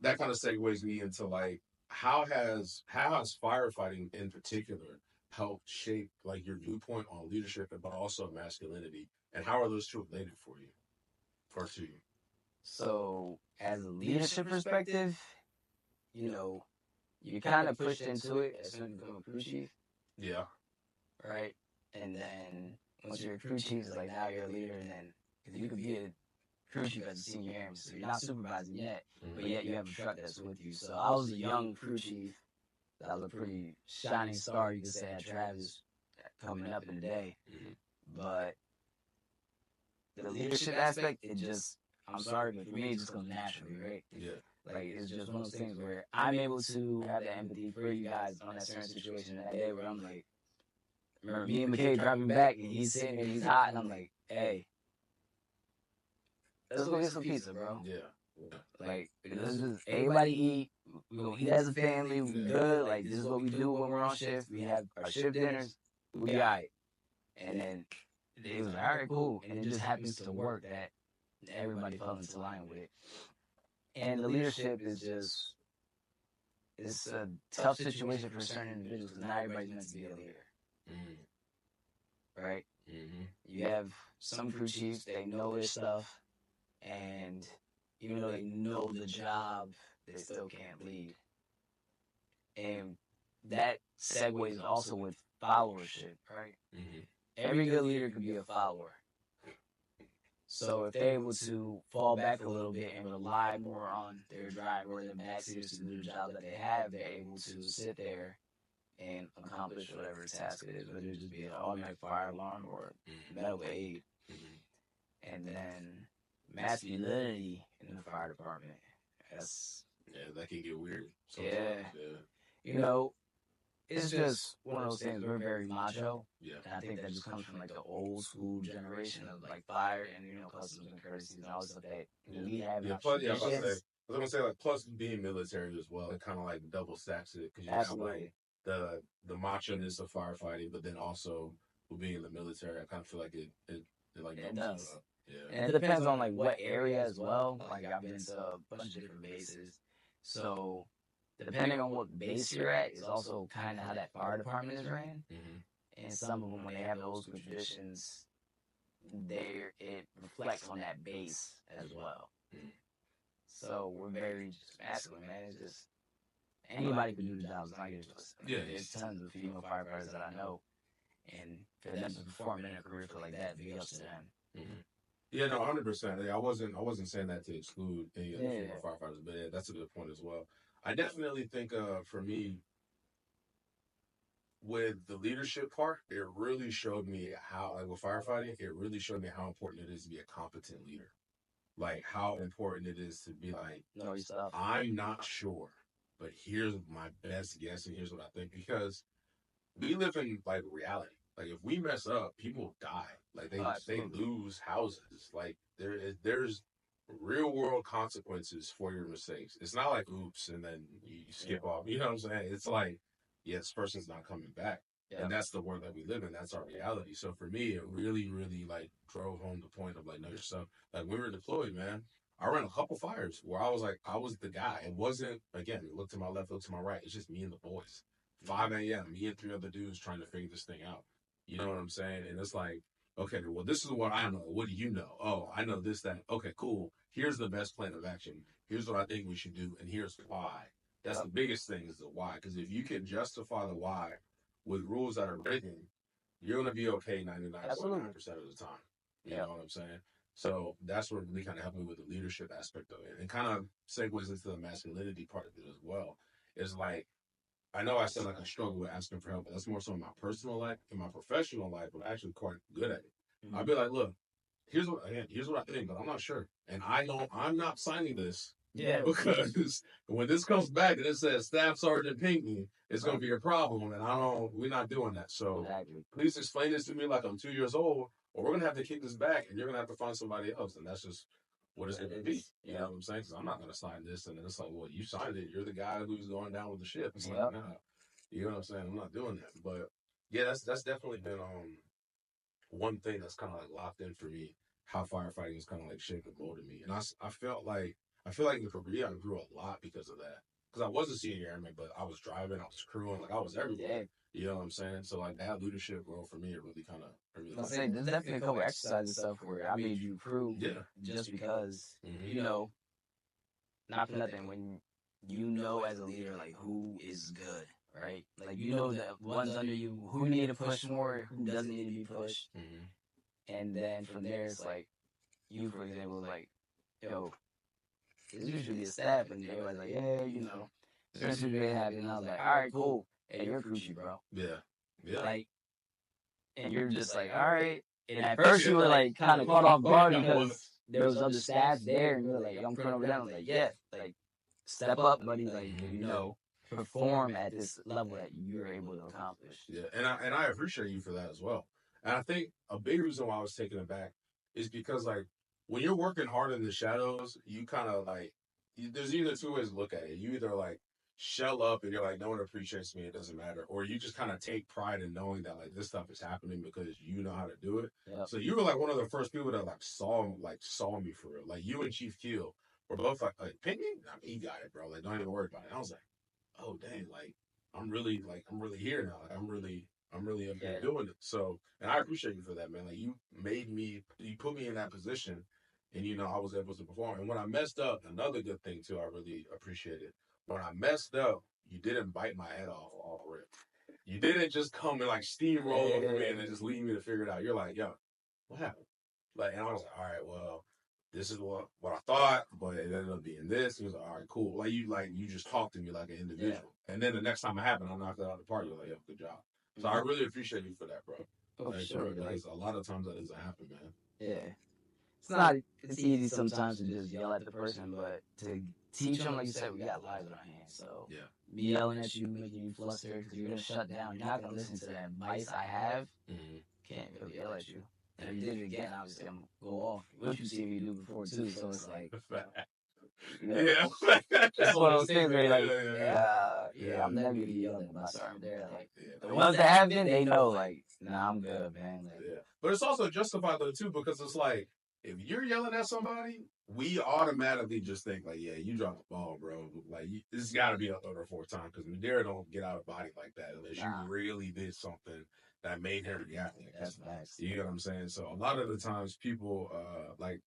that kind of segues me into like how has firefighting in particular helped shape like your viewpoint on leadership, but also masculinity? And how are those two related for you or to you? So, as a leadership perspective, you know, you kind of pushed into it as soon as you become a crew chief, Yeah. right? And then once you're a crew chief, it's like now you're a leader, and then because you could be a crew chief as a senior airman, so you're not supervising yet, but yet you have a truck that's with you. So I was a young crew chief. That was a pretty shining star, you could say, at Travis coming up in the day. But the leadership aspect, it just, I'm sorry, but for me, it just comes naturally, right? Yeah. Like, it's just one of those things where I'm able to have the empathy for you guys on that certain situation that day where I'm like, remember me and McKay driving back and he's sitting there, he's hot, and I'm like, hey, let's go get some pizza, bro. Yeah. Like, let's just, everybody eat. We're going to eat as a family. We good. Like, this is what we do when we're on shift. We have our shift dinners. We got it. And then it was like, all right, cool. And it just happens to work that everybody fell into line with it. And the leadership is just, it's a tough situation for certain individuals because not everybody's meant to be a leader. Right? You have some crew chiefs, they know their stuff, and even though they know the job, they still can't lead. And that segues also with followership, right? Every good leader can be a follower. So if they're able to fall back a little bit and rely more on their driver or their backseaters to do the job that they have, they're able to sit there and accomplish whatever task it is, whether it just be an automatic fire alarm or medical aid. And then masculinity in the fire department. That can get weird. Yeah. You know, it's just one of those things. We're very macho. Yeah. And I think that just comes from like the old school generation of like fire and customs and courtesies and all this stuff that we have. Plus, I was gonna say like plus being military as well. It kind of like double stacks it because you have like the macho-ness of firefighting, but then also with being in the military, I kind of feel like it like it does. Yeah. And it depends on like what area as well. Like I've been to a bunch of different bases, so depending on what base you're at is also kind of how that fire department is ran. And some of them, when they have those traditions, it reflects on that base as well. So we're very just masculine, man. It's just anybody can do the job. It's not just there's tons of female firefighters that I know, and for them to perform in a career for like that, big ups to them. Yeah, no, 100%. I wasn't saying that to exclude any of the female firefighters, but that's a good point as well. I definitely think for me, with the leadership part, it really showed me how, like with firefighting, it really showed me how important it is to be a competent leader. Like how important it is to be like, know your stuff. I'm not sure, but here's my best guess and here's what I think. Because we live in like reality. Like if we mess up, people die. Like they lose houses. Like there's real world consequences for your mistakes. It's not like oops and then you skip off. You know what I'm saying? It's like, yeah, this person's not coming back. And that's the world that we live in. That's our reality. So for me, it really, really like drove home the point of like, know yourself. Like when we were deployed, man, I ran a couple fires where I was like, I was the guy. It wasn't, again, look to my left, look to my right. It's just me and the boys. 5 a.m., me and 3 other dudes trying to figure this thing out. You know what I'm saying? And it's like, okay, well, this is what I know. What do you know? Oh, I know this, that. Okay, cool. Here's the best plan of action. Here's what I think we should do. And here's why. That's the biggest thing is the why. Because if you can justify the why with rules that are written, you're going to be okay 99.9% of the time. You know what I'm saying? So that's what really kind of helped me with the leadership aspect of it. And kind of segues into the masculinity part of it as well. It's like, I know I said like I struggle with asking for help, but that's more so in my personal life. In my professional life, I'm actually quite good at it. I'll be like, look, here's what I think, but I'm not sure. And I'm not signing this. Yeah. Because when this comes back and it says Staff Sergeant Pinckney, it's going to be a problem. And we're not doing that. So please explain this to me like I'm 2 years old, or we're going to have to kick this back and you're going to have to find somebody else. And that's just what it's going to be. You know what I'm saying? Because I'm not going to sign this. And then it's like, well, you signed it. You're the guy who's going down with the ship. It's like, nah. You know what I'm saying? I'm not doing that. But yeah, that's definitely been one thing that's kind of like locked in for me, how firefighting is kind of like shaped and molded me. And I feel like in the career I grew a lot because of that. Because I was a senior airman, but I was driving, I was crewing, like I was everywhere. You know what I'm saying? So like that leadership role for me, it really kind of. I'll say there's definitely a couple exercises and stuff where I made you prove just because not for nothing when you know as a leader like who is good, right? Like you know the ones under you who you need to push more, who doesn't need to be pushed, and then from there it's like you, for example, like yo, this should be a staff, and everybody's like, yeah, certain situation happened, and I was like, all right, cool, hey, you're crucial, bro. Yeah. Like, and you're just like, all right. And at first you were like kind of caught off guard because there was other staffs there, and you were like, yo, I'm coming over there. I was like, yeah, like step up, buddy. Like, perform at this level that you're able to accomplish. Yeah, and I appreciate you for that as well. And I think a big reason why I was taken aback is because like when you're working hard in the shadows, you kind of like there's either two ways to look at it. You either like shell up and you're like no one appreciates me, it doesn't matter, or you just kind of take pride in knowing that like this stuff is happening because you know how to do it. Yep. So you were like one of the first people that saw me for real. Like you and Chief Keel were both like pick me. I mean, you got it, bro. Like don't even worry about it. And I was like, oh dang, I'm really here now. I'm really up here doing it. So, and I appreciate you for that, man. Like you put me in that position, and I was able to perform. And when I messed up, another good thing too, I really appreciated. When I messed up, you didn't bite my head off rip. You didn't just come and like steamroll over me and then just leave me to figure it out. You're like, yo, what happened? Like, and I was like, all right, well, this is what I thought, but it ended up being this. He was like, all right, cool. You just talked to me like an individual. Yeah. And then the next time it happened, I knocked it out of the park. You're like, yo, good job. So I really appreciate you for that, bro. Oh, sure. Because a lot of times that doesn't happen, man. Yeah. It's easy sometimes to just yell at the person, but to teach them, like you said, we got lives on our hands. So me yelling at you, making you flustered because you're going to shut down. You're not going to listen to the advice I have. Can't really yell at you. And if you did it again, obviously I'm going to go off. What you see me do before, too. So it's like, it's one of those things where like, I'm never going to yell about something there. Like, the ones that have been, they know, like, nah, I'm good, man. Like, But it's also justified, though, too, because it's like, if you're yelling at somebody, we automatically just think, like, yeah, you dropped the ball, bro. Like, this has got to be a third or fourth time because Madira don't get out of body like that unless you really did something that made him react like that. That's nice. You know what I'm saying? So a lot of the times people, like,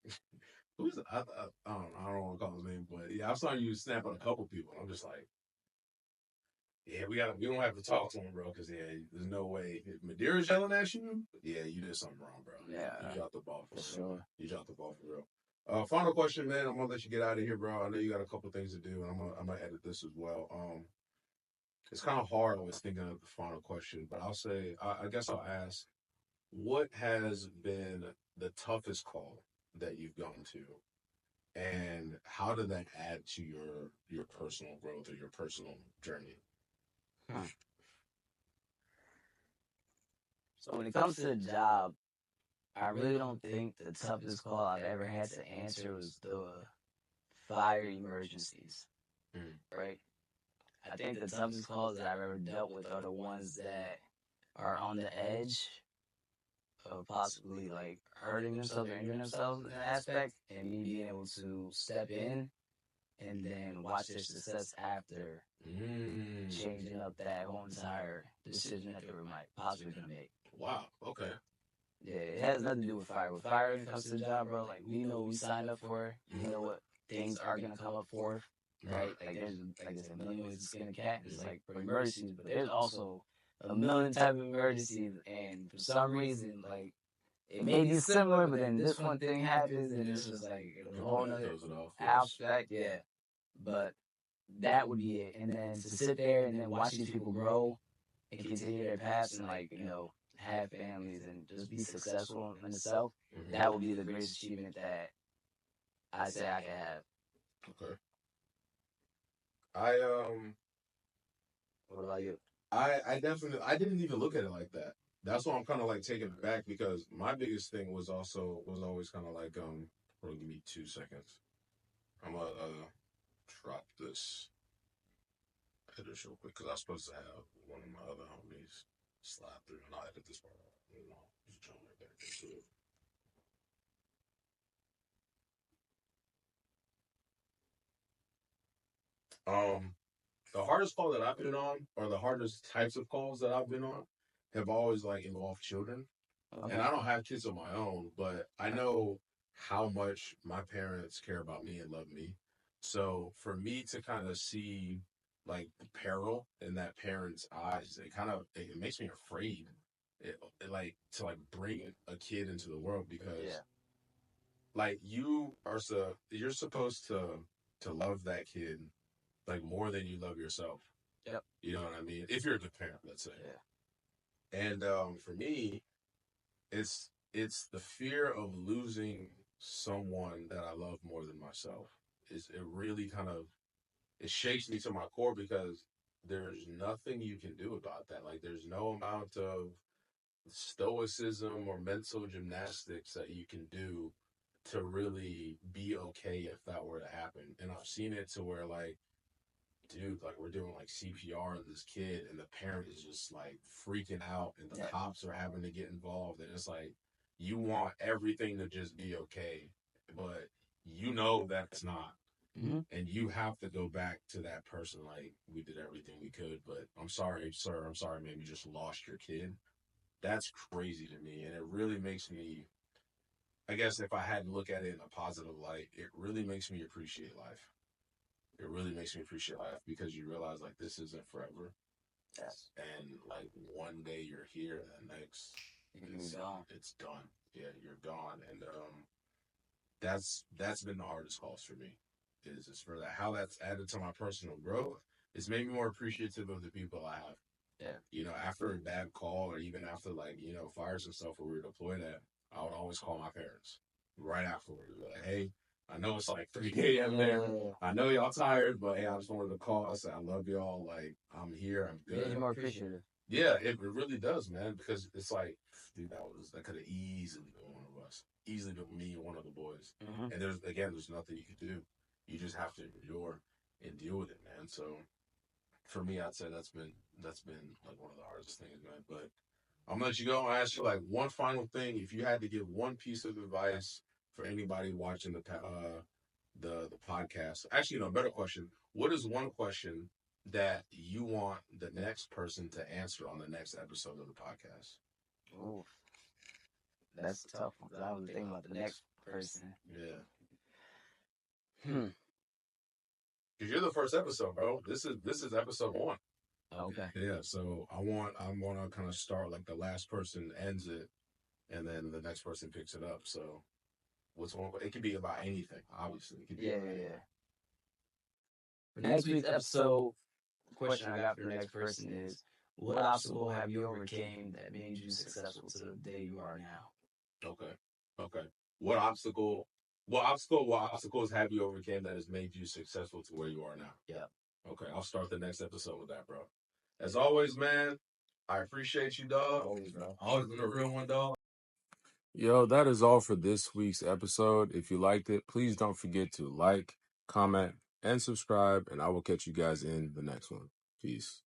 who's I don't want to call his name, but yeah, I saw you snap on a couple people. I'm just like, yeah, we don't have to talk to him, bro, because there's no way. If Madira's yelling at you, yeah, you did something wrong, bro. Yeah, you dropped the ball for sure. Real. You dropped the ball for real. Final question, man. I'm gonna let you get out of here, bro. I know you got a couple things to do, and I'm gonna edit this as well. It's kind of hard always thinking of the final question, but I'll say, I guess I'll ask, what has been the toughest call that you've gone to, and how did that add to your personal growth or your personal journey? So when it comes to the job, I really don't think the toughest call I've ever had to answer was the fire emergencies, right? I think the toughest calls that I've ever dealt with are the ones that are on the edge of possibly like hurting themselves or injuring themselves in an aspect, and me being able to step in and then watch their success after changing up that whole entire decision that they were possibly going to make. Wow. Okay. Yeah, it has nothing to do with fire. With fire, when it comes to the job, bro, like we know what we signed up for. We know what things are going to come up for, right? Like there's, like I said, a million ways to skin a cat. It's like for emergencies, but there's also a million type of emergencies, and for some reason, like it may be similar, but then this one thing happens, and it's just like a whole other abstract, But that would be it. And then to sit there and then watch these people grow and continue their paths and like have families and just be successful in itself, that would be the greatest achievement that I say I can have. Okay. What about you? I definitely I didn't even look at it like that. That's why I'm kind of like taken back because my biggest thing was always kind of like hold on, give me 2 seconds. I'm gonna drop this edit real quick because I was supposed to have one of my other homies slide through and I'll edit this part out. Just jump right back into it. the hardest call that I've been on, or the hardest types of calls that I've been on, have always like involved children. And I don't have kids of my own, but I know how much my parents care about me and love me. So for me to kind of see like the peril in that parent's eyes, it makes me afraid. It like to like bring a kid into the world because like you're supposed to love that kid like more than you love yourself. Yep. You know what I mean? If you're a good parent, let's say. Yeah. And for me, it's the fear of losing someone that I love more than myself. It really kind of it shakes me to my core because there's nothing you can do about that. Like there's no amount of stoicism or mental gymnastics that you can do to really be okay if that were to happen. And I've seen it to where like dude, like we're doing like CPR on this kid, and the parent is just like freaking out, and the cops are having to get involved, and it's like you want everything to just be okay, but you know that's not, and you have to go back to that person like we did everything we could, but I'm sorry, sir, I'm sorry, man, you just lost your kid. That's crazy to me, and it really makes me. I guess if I had to look at it in a positive light, it really makes me appreciate life. It really makes me appreciate life because you realize like this isn't forever. Yes. And like one day you're here, and the next you're gone. It's done. Yeah, you're gone. And that's been the hardest calls for me. Is for that how that's added to my personal growth. It's made me more appreciative of the people I have. Yeah. You know, after a bad call or even after like, fires and stuff where we were deployed at, I would always call my parents right afterward. Like, hey, I know it's like 3 a.m. there. I know y'all tired, but hey, I just wanted to call. I said, I love y'all. Like, I'm here. I'm good. You're more appreciative. Yeah, it really does, man, because it's like, dude, that could have easily been one of us. Easily been me and one of the boys. And there's nothing you can do. You just have to endure and deal with it, man. So for me, I'd say that's been like one of the hardest things, man. But I'm gonna let you go. I'll ask you like one final thing. If you had to give one piece of advice for anybody watching the podcast, actually, better question. What is one question that you want the next person to answer on the next episode of the podcast? Ooh, that's a tough one because I was thinking about the next person. Yeah. Because you're the first episode, bro. This is episode 1. Okay. Yeah. So I want to kind of start like the last person ends it, and then the next person picks it up. So what's one? It could be about anything. Obviously, it could be about anything. For next week's episode, the question I got for the next person is, what obstacle have you overcame that made you successful to the day you are now? Okay. What obstacles have you overcame that has made you successful to where you are now? Yeah. Okay, I'll start the next episode with that, bro. As always, man, I appreciate you, dog. Always, bro. Always been a real one, dog. Yo, that is all for this week's episode. If you liked it, please don't forget to like, comment, and subscribe, and I will catch you guys in the next one. Peace.